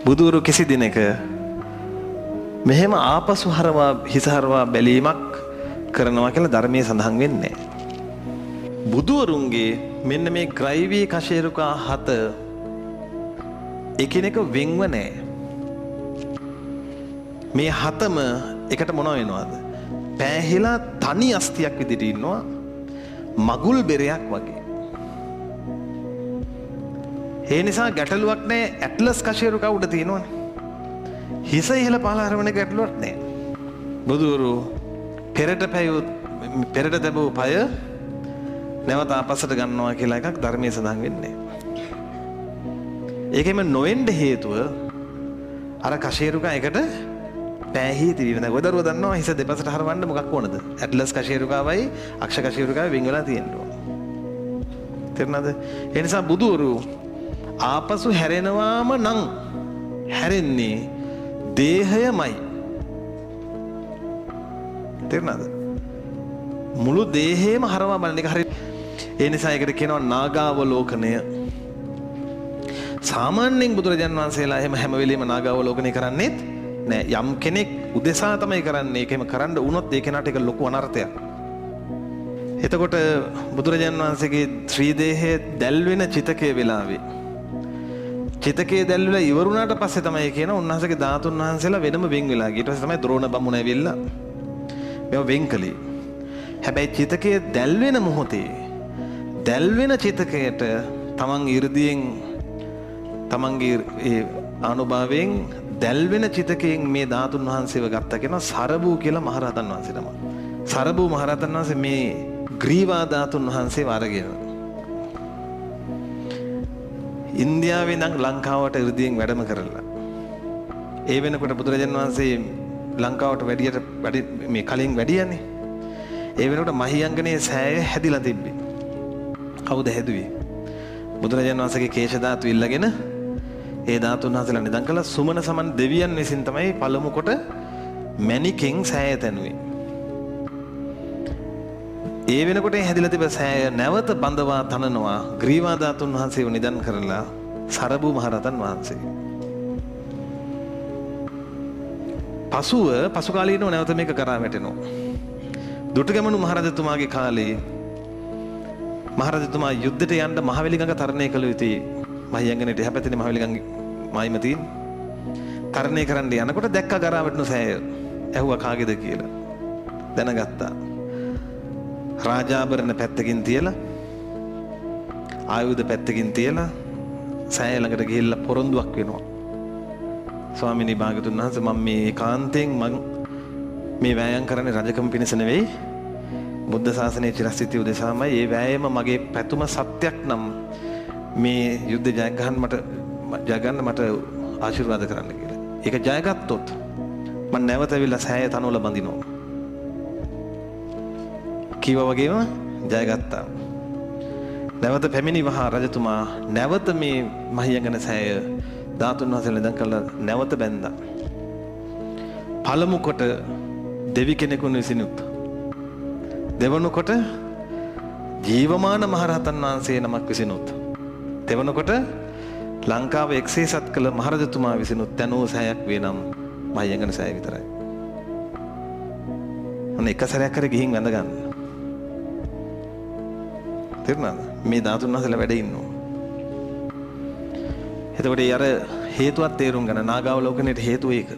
බුදුරු කිසි දිනක මෙහෙම ආපසු හරවා හිස හරවා බැලීමක් කරනවා කියලා ධර්මයේ සඳහන් වෙන්නේ. බුදුවරුන්ගේ මෙන්න මේ ග්‍රෛවී කශේරුකා 7 එකිනෙක වෙන්ව නැහැ. මේ 7ම එකට මොනව වෙනවද? පෑහිලා තනි අස්තියක් විදිහට ඉන්නවා මගුල් බෙරයක් වගේ. ඒ නිසා ගැටලුවක් නැහැ. ඇට්ලස් කශේරුකා උඩ තියෙනවනේ. හිස ඉහළ පහළ හරවන ගැටලුවක් නැහැ. බුදුවරු පෙරට තැබූ පය නැවත ආපස්සට ගන්නවා කියලා එකක් ධර්මයේ සඳහන් වෙන්නේ. ඒකෙම නොවෙන්න හේතුව අර කශේරුකා එකට පෑහී තිබෙන. දැන් ඔයදරුව දන්නවා හිස දෙපසට හරවන්න මොකක් ඕනද? ඇට්ලස් කශේරුකාවයි අක්ෂ කශේරුකාවයි වෙන් වෙලා තියෙනවා. තේරුණාද? ඒ නිසා බුදුවරු ආපසු හැරෙනවාම නම් හැරෙන්නේ දේහයමයි. තේරුණාද? මුළු දේහයම හරවා බලන එක හරි. ඒ නිසා ඒකට කියනවා නාගාවලෝකනය. සාමාන්‍යයෙන් බුදුරජාන් වහන්සේලා එහෙම හැම වෙලෙම නාගාවලෝකනය කරන්නේත් නෑ. යම් කෙනෙක් උදෙසා තමයි කරන්නේ. ඒකෙම කරන්න වුණොත් ඒ කෙනාට ඒක ලොකු අනර්ථයක්. එතකොට බුදුරජාන් වහන්සේගේ ශ්‍රී දේහයේ දැල්වෙන චිතකයේ වෙලාවේ චිතකයේ දැල්වලා ඉවරුණාට පස්සේ තමයි කියන උන්වහන්සේගේ ධාතුන් වහන්සේලා වෙනම වෙන් වෙලා ගියා. ඊට පස්සේ තමයි ද්‍රෝණ බමුණ ඇවිල්ලා මේව වෙන් කළේ. හැබැයි චිතකයේ දැල්වෙන මොහොතේ දැල්වෙන චිතකයට තමන් 이르දියෙන් තමන්ගේ ඒ අනුභවයෙන් දැල්වෙන චිතකයෙන් මේ ධාතුන් වහන්සේව ගත්තා කියනවා සරබූ කියලා මහරහතන් වහන්සේ තමයි. සරබූ මහරහතන් වහන්සේ මේ ග්‍රීවා ධාතුන් වහන්සේව අරගෙන ඉන්දියාවේ ඉඳන් ලංකාවට 이르දියෙන් වැඩම කරලා ඒ වෙනකොට බුදුරජාණන් වහන්සේ ලංකාවට වැඩි මේ කලින් වැඩියනේ. ඒ වෙනකොට මහියංගනේ සෑය හැදිලා තිබ්බේ. කවුද හැදුවේ? බුදුරජාණන් වහන්සේගේ කේශ ධාතු ඉල්ලගෙන ඒ ධාතුන් වහන්සේලා නිදන් කළා. සුමන සමන් දෙවියන් විසින් තමයි පළමු කොට මැණිකෙන් සෑය තැනුවේ. ඒ වෙනකොට හැදිලා තිබ්බ සෑය නැවත බඳවා තනනවා ග්‍රීවා ධාතුන් වහන්සේව නිදන් කරලා සරබූ මහරහතන් වහන්සේ. පසු කාලීනව නැවත මේක කරා වැටෙනවා. දුටුගැමුණු මහරජතුමාගේ කාලේ මහරජතුමා යුද්ධයට යන්න මහවැලි ගඟ තරණය කළ යුතුයි. මහියංගනේට එහා පැත්තේ මහවැලි ගඟ මායිම තියෙන. තරණය කරන්න යනකොට දැක්කා කරා වැටුණු සෑය. ඇහුවා කාගේද කියලා. දැනගත්තා. රාජාභරණ පැත්තකින් තියලා ආයුධ පැත්තකින් තියලා සෑය ළඟට ගිහිල්ලා පොරොන්දුවක් වෙනවා. ස්වාමිනී භාගතුන් වහන්සේ මම මේ ඒකාන්තයෙන් මේ වෑයම් කරන්නේ රජකම පිණිස නෙවෙයි බුද්ධ ශාසනයේ චිරස්ථිතිය උදෙසාමයි. ඒ වෑයම මගේ පැතුම සත්‍යක් නම් මේ යුද්ධ ජය ගන්න මට ආශිර්වාද කරන්න කියලා. ඒක ජයගත්තොත් මම නැවත ඇවිල්ලා සෑය තනවල බඳිනවා. කිව්වා වගේම ජයගත්තා. නැවත පැමිණි වහා රජතුමා නැවත මේ මහියංගන සෑය ධාතුන් වහන්සේලා නිදන් කළා නැවත බැන්දා. පළමු කොට දෙවි කෙනෙකුන් විසිනුත් දෙවනු කොට ජීවමාන මහරහතන් වහන්සේ නමක් විසිනුත් දෙවනු කොට ලංකාව එක්සේසත් කළ මහරජතුමා විසිනුත් තනෝ සෑයක් වේ නම් මහියංගන සෑය විතරයි. ඔන්න එක සැරයක් හරි ගිහින් වැඳ ගන්න. තේරුණාද? මේ ධාතුන් වහන්සේලා වැඩ ඉන්නවා. එතකොට අර හේතුවක් තේරුම් ගන්න නාගාවලෝකනයේ හේතුව ඒක.